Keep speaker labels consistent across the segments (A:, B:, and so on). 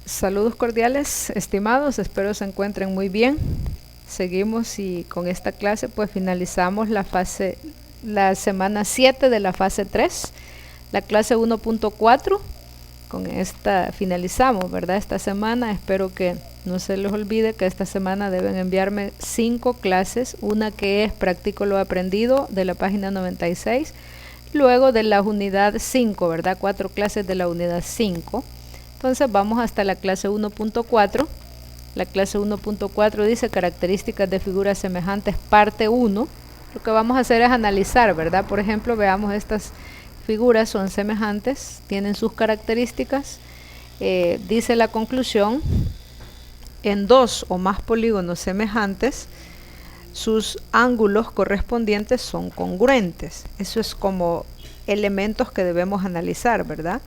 A: Saludos cordiales, estimados, espero se encuentren muy bien. Seguimos y con esta clase pues finalizamos la semana 7 de la fase 3, la clase 1.4. Con esta finalizamos, ¿verdad? Esta semana, espero que no se les olvide que esta semana deben enviarme 5 clases, una que es Practico lo aprendido de la página 96, luego de la unidad 5, ¿verdad? 4 clases de la unidad 5. Entonces vamos hasta la clase 1.4. La clase 1.4 dice características de figuras semejantes, parte 1. Lo que vamos a hacer es analizar, ¿verdad? Por ejemplo, veamos estas figuras son semejantes, tienen sus características. Dice la conclusión, en 2 o más polígonos semejantes, sus ángulos correspondientes son congruentes. Eso es como elementos que debemos analizar, ¿verdad?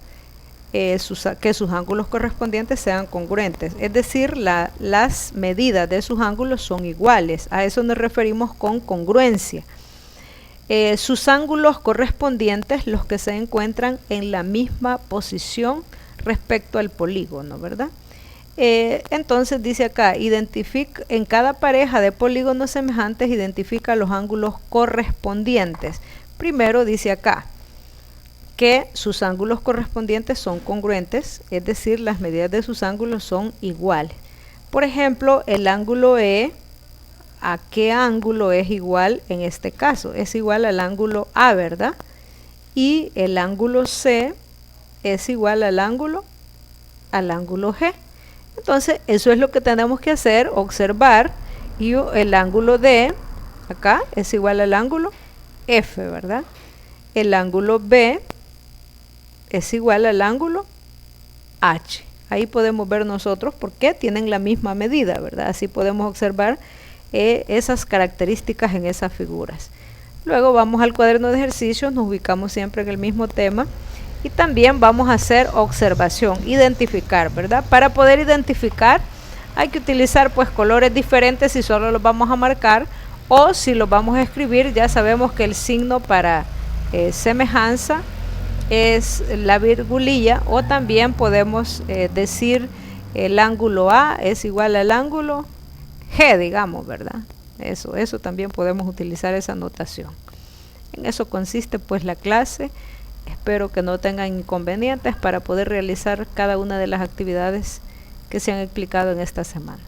A: Que sus ángulos correspondientes sean congruentes, es decir, las medidas de sus ángulos son iguales. A eso nos referimos con congruencia. Sus ángulos correspondientes, los que se encuentran en la misma posición respecto al polígono, ¿verdad? Entonces dice acá, identifica en cada pareja de polígonos semejantes, identifica los ángulos correspondientes. Primero dice acá que sus ángulos correspondientes son congruentes, es decir, las medidas de sus ángulos son iguales. Por ejemplo, el ángulo E, ¿a qué ángulo es igual en este caso? Es igual al ángulo A, ¿verdad? Y el ángulo C es igual al ángulo G. Entonces, eso es lo que tenemos que hacer, observar, y el ángulo D, acá, es igual al ángulo F, ¿verdad? El ángulo B es igual al ángulo H. Ahí podemos ver nosotros por qué tienen la misma medida, ¿verdad? Así podemos observar esas características en esas figuras. Luego vamos al cuaderno de ejercicios, nos ubicamos siempre en el mismo tema y también vamos a hacer observación, identificar, ¿verdad? Para poder identificar hay que utilizar pues colores diferentes si solo los vamos a marcar, o si los vamos a escribir ya sabemos que el signo para semejanza es la virgulilla, o también podemos decir el ángulo A es igual al ángulo G, digamos, ¿verdad? Eso también podemos utilizar esa notación. En eso consiste pues la clase. Espero que no tengan inconvenientes para poder realizar cada una de las actividades que se han explicado en esta semana.